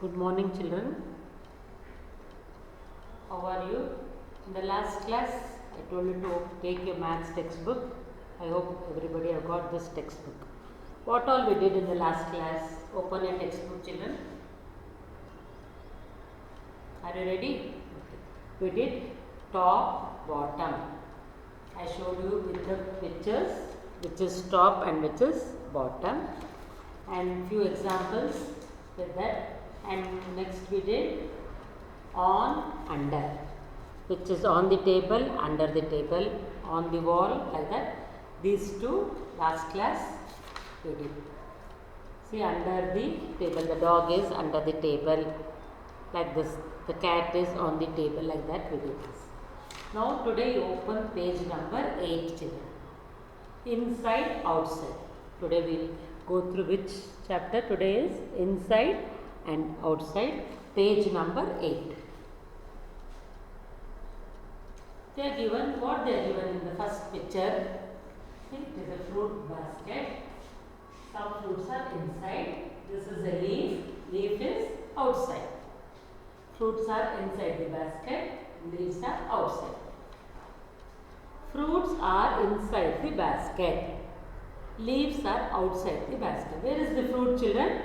Good morning, children. How are you? In the last class, I told you to take your maths textbook. I hope everybody have got this textbook. What all we did in the last class? Open your textbook, children. Are you ready? Okay. We did top, bottom. I showed you with the pictures, which is top and which is bottom, and few examples with that. And next we did on, under, which is on the table, under the table, on the wall, like that. These two last class we did. See, under the table, the dog is under the table, like this. The cat is on the table, like that we did this. Now today you open page number 8, children. Inside, outside. Today we will go through which chapter? Today is inside and outside, page number 8. They are given, what they are given in the first picture. See, it is a fruit basket. Some fruits are inside. This is a leaf. Leaf is outside. Fruits are inside the basket. Leaves are outside. Fruits are inside the basket. Leaves are outside the basket. Where is the fruit, children?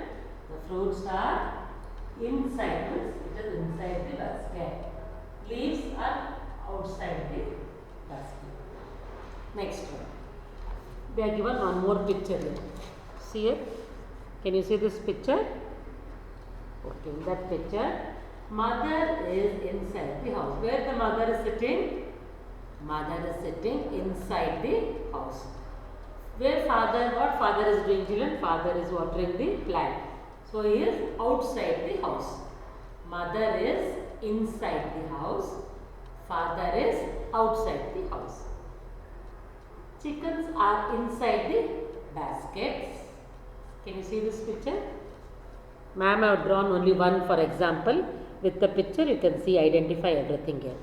The fruits are inside. It is inside the basket. Leaves are outside the basket. Next one. They are given one more picture here. See it? Can you see this picture? Okay, in that picture, mother is inside the house. Where the mother is sitting? Mother is sitting inside the house. Where father, what father is doing, children? Father is watering the plant. So he is outside the house. Mother is inside the house. Father is outside the house. Chickens are inside the baskets. Can you see this picture? Ma'am, I have drawn only one for example. With the picture you can see, identify everything here.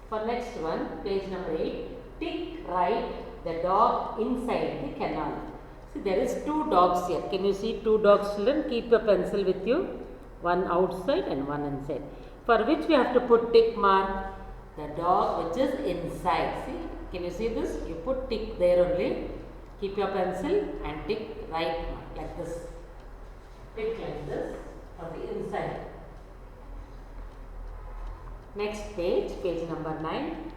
For next one, page number 8, tick right the dog inside the kennel. See, there is two dogs here. Can you see two dogs, children? Keep a pencil with you. One outside and one inside. For which we have to put tick mark? The dog which is inside. See, can you see this? You put tick there only. Keep your pencil and tick right mark like this. Tick like this for the inside. Next page, page number 9.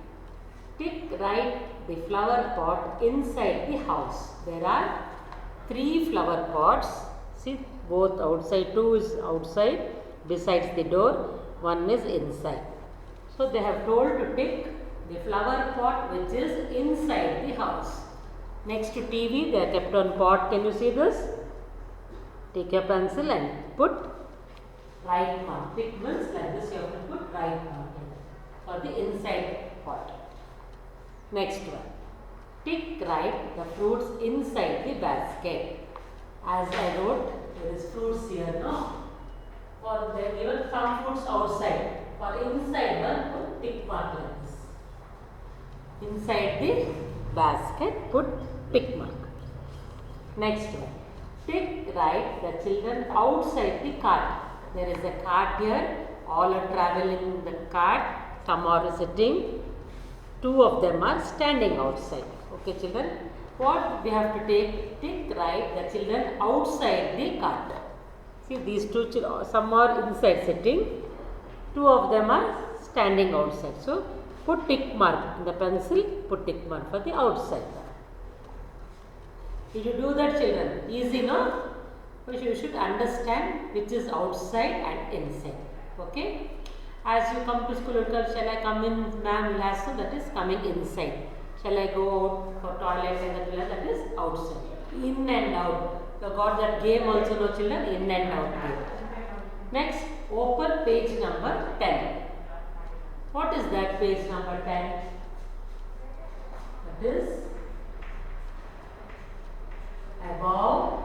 Tick right the flower pot inside the house. There are 3 flower pots. See, both outside, 2 is outside besides the door, 1 is inside. So they have told to tick the flower pot which is inside the house. Next to TV, they are kept on pot. Can you see this? Take your pencil and put right mark. Tick means like this, you have to put right mark for the inside pot. Next one. Tick right the fruits inside the basket. As I wrote, there is fruits here, no? For they are given some fruits outside. For inside one, put tick mark like this. Inside the basket, put tick mark. Next one. Tick right the children outside the cart. There is a cart here. All are traveling in the cart. Some are sitting. 2 of them are standing outside. Okay, children. What we have to take? Tick right the children outside the cart. See, these 2 children, some are inside sitting. 2 of them are standing outside. So, put tick mark in the pencil. Put tick mark for the outside. Did you do that, children? Easy, no? You should understand which is outside and inside. Okay? As you come to school, shall I come in, ma'am, last? So that is coming inside. Shall I go out for toilet and that is outside. In and out. You got that game also, no, children? In and out game. Next, open page number 10. What is that page number 10? That is above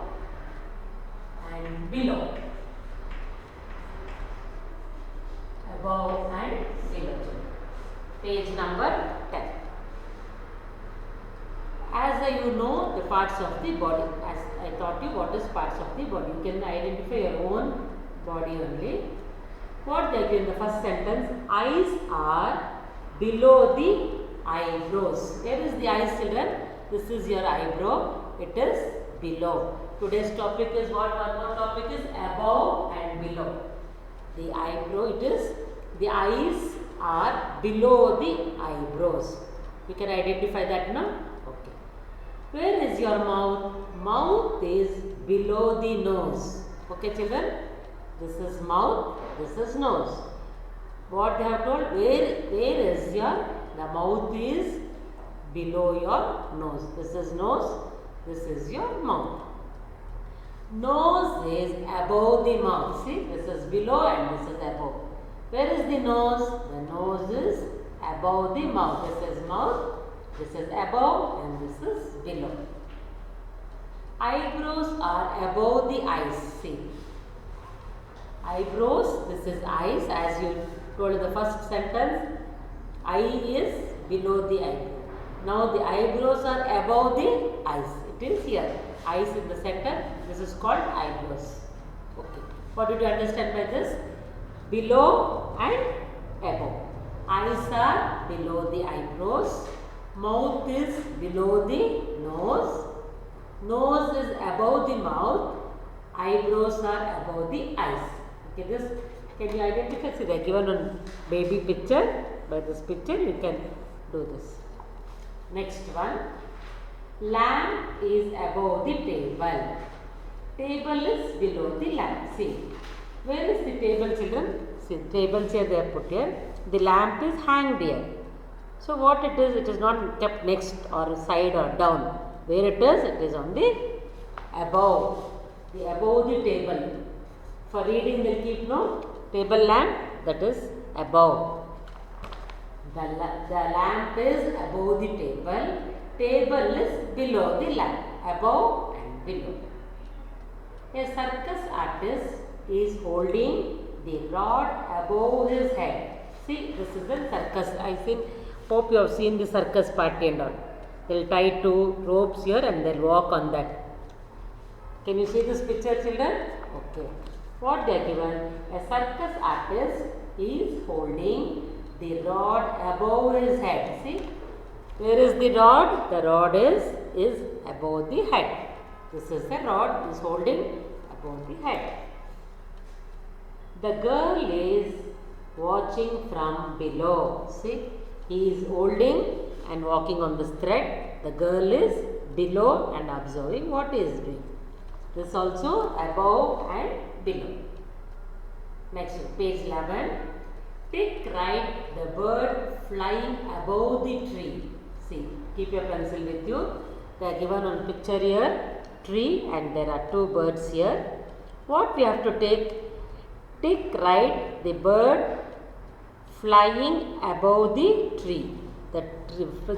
and below. Above and below. Page number 10. As you know the parts of the body, as I taught you what is parts of the body. You can identify your own body only. What they are given in the first sentence? Eyes are below the eyebrows. Where is the eyes, children? This is your eyebrow. It is below. Today's topic is what? One more topic is above and below. The eyebrow, it is, the eyes are below the eyebrows. You can identify that now? Okay. Where is your mouth? Mouth is below the nose. Okay, children? This is mouth, this is nose. What they have told? Where is your, the mouth is below your nose. This is nose, this is your mouth. Nose is above the mouth. See, this is below and this is above. Where is the nose? The nose is above the mouth. This is mouth, this is above and this is below. Eyebrows are above the eyes. See, eyebrows, this is eyes, as you told in the first sentence. Eye is below the eyebrow. Now the eyebrows are above the eyes. It is here. Eyes in the center. This is called eyebrows. Okay. What did you understand by this? Below and above. Eyes are below the eyebrows. Mouth is below the nose. Nose is above the mouth. Eyebrows are above the eyes. Okay, this can you identify? See, they are given on baby picture. By this picture, you can do this. Next one. Lamp is above the table. Table is below the lamp. See, where is the table, children? See, table chair they have put here. The lamp is hanged here. So what it is not kept next or side or down. Where it is on the above. The above the table. For reading they will keep no table lamp, that is above. The lamp is above the table. Table is below the lamp. Above and below. A circus artist is holding the rod above his head. See, this is a circus. I think, hope you have seen the circus party and all. They will tie two ropes here and they will walk on that. Can you see this picture, children? Okay. What they are given? A circus artist is holding the rod above his head. See, where is the rod? The rod is above the head. This is the rod is holding above the head. The girl is watching from below. See, he is holding and walking on this thread. The girl is below and observing what he is doing. This also above and below. Next, page 11. Tick right the bird flying above the tree. See, keep your pencil with you. They are given on picture here, tree, and there are two birds here. What we have to take? Tick right the bird flying above the tree.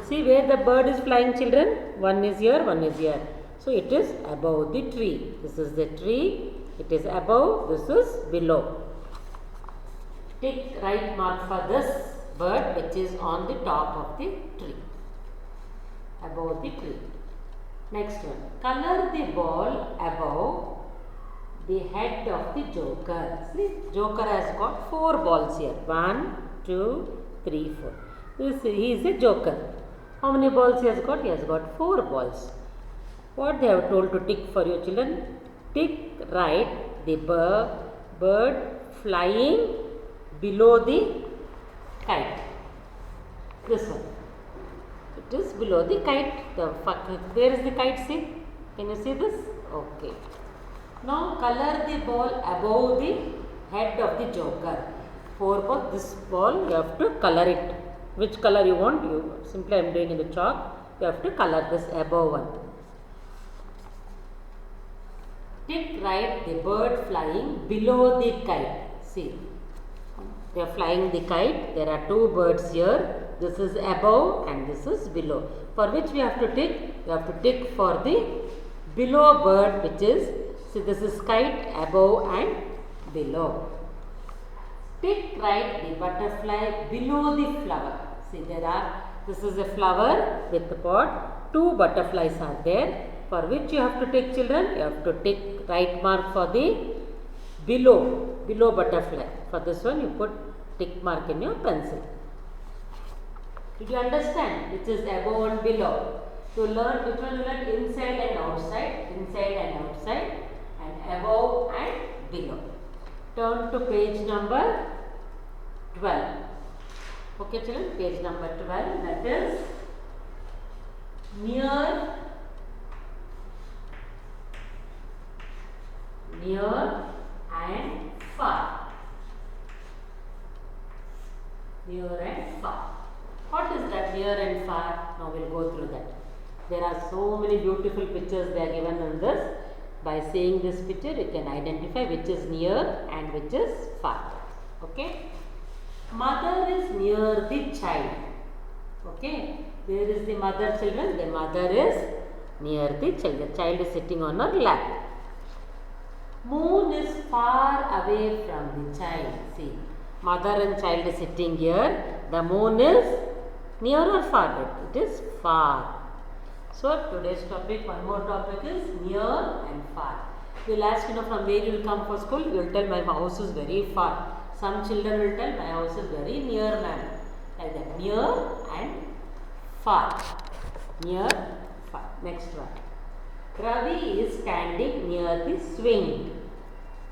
See where the bird is flying, children? One is here, one is here. So it is above the tree. This is the tree. It is above. This is below. Tick right mark for this bird which is on the top of the tree. Above the tree. Next one. Color the ball above the head of the joker. See, joker has got 4 balls here. 1, 2, 3, 4. He is a joker. How many balls he has got? He has got 4 balls. What they have told to tick for your children? Tick right the bird flying below the kite. This one. It is below the kite. Where is the kite? See? Can you see this? Okay. Now color the ball above the head of the joker. 4 balls. This ball you have to color it. Which color you want? You simply I am doing in the chalk. You have to color this above one. Tick right the bird flying below the kite. See, they are flying the kite. There are 2 birds here. This is above and this is below. For which we have to tick? We have to tick for the below bird, which is, see, this is kite above and below. Tick right the butterfly below the flower. See, this is a flower with the pot. 2 butterflies are there. for which you have to take, children, you have to take right mark for the below butterfly. For this one you put tick mark in your pencil. Did you understand which is above and below? To learn which one you learn, inside and outside, and above and below. Turn to page number 12. Okay children, page number 12, that is near and far. Near and far. What is that near and far? Now we will go through that. There are so many beautiful pictures they are given in this. By seeing this picture you can identify which is near and which is far. Okay. Mother is near the child. Okay. Where is the mother, children? The mother is near the child. The child is sitting on her lap. Moon is far away from the child. See, mother and child is sitting here. The moon is near or far? It is far. So today's topic, one more topic is near and far. You will ask, from where you will come for school? You will tell my house is very far. Some children will tell my house is very near, ma'am. Like that, near and far. Near, far. Next one. Ravi is standing near the swing.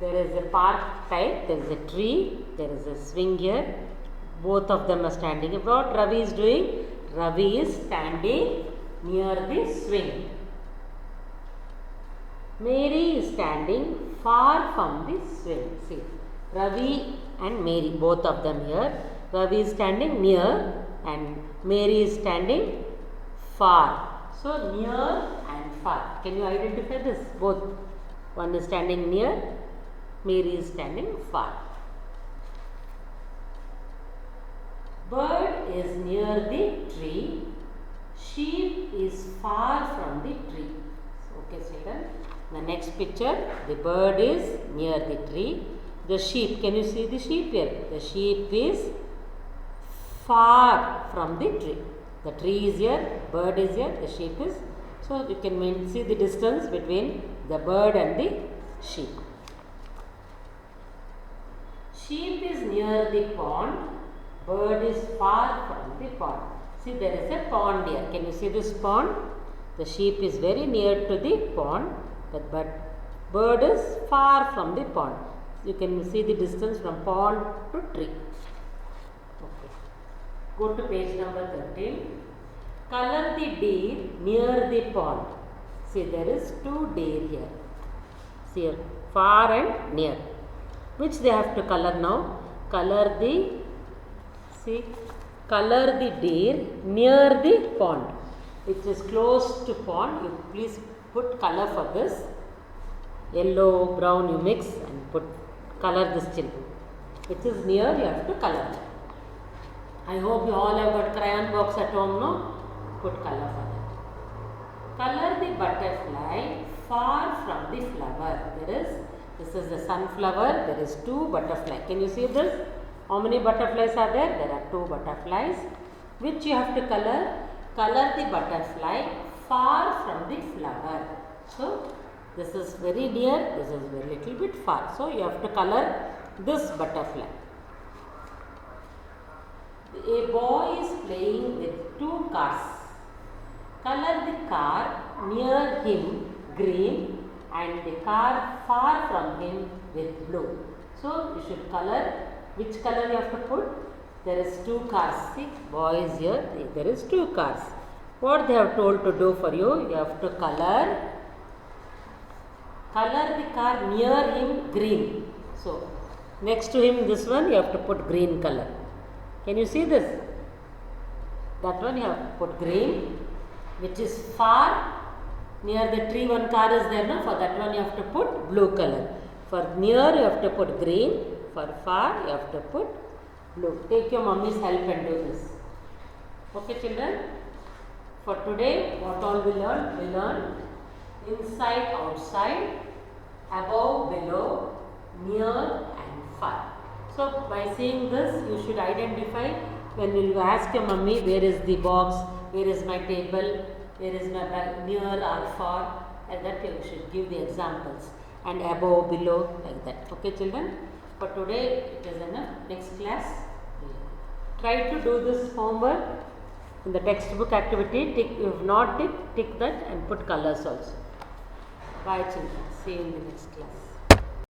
There is a park type, there is a tree, there is a swing here. Both of them are standing. What Ravi is doing? Ravi is standing near the swing. Mary is standing far from the swing. See, Ravi and Mary, both of them here. Ravi is standing near and Mary is standing far. So, near and far. Can you identify this? Both. One is standing near, Mary is standing far. Bird is near the tree. Sheep is far from the tree. Okay, children. The next picture, the bird is near the tree. The sheep, can you see the sheep here? The sheep is far from the tree. The tree is here, bird is here, the sheep is. So, you can see the distance between the bird and the sheep. Sheep is near the pond, bird is far from the pond. See, there is a pond here. Can you see this pond? The sheep is very near to the pond, but bird is far from the pond. You can see the distance from pond to tree. Okay. Go to page number 13. Color the deer near the pond. See, there is two deer here. See here, far and near. Which they have to color now? Color the deer near the pond. Which is close to pond. You please put color for this. Yellow, brown you mix and put color this children. Which is near, you have to color. I hope you all have got crayon box at home, no? Put color for that. Color the butterfly far from the flower. This is the sunflower. There is two butterflies. Can you see this? How many butterflies are there? There are two butterflies. Which you have to color? Color the butterfly far from the flower. So, this is very near, this is very little bit far. So, you have to color this butterfly. A boy is playing with two cars. Color the car near him green and the car far from him with blue. So, you should color, which color you have to put? There is two cars. See, boy is here, there is two cars. What they have told to do for you? You have to color the car near him green. So, next to him this one you have to put green color. Can you see this? That one you have to put green, which is far. Near the tree one car is there, no? For that one you have to put blue color. For near you have to put green. For far you have to put blue. Take your mummy's help and do this. Okay children? For today, what all we learned? We learned inside, outside, above, below, near and far. So, by seeing this, you should identify when you ask your mummy, where is the box, where is my table, where is my bag, near or far. and that you should give the examples, and above, below, like that. Okay, children? For today it is enough. Next class, try to do this homework in the textbook activity. Tick, if not tick that and put colors also. Bye children. See you in the next class.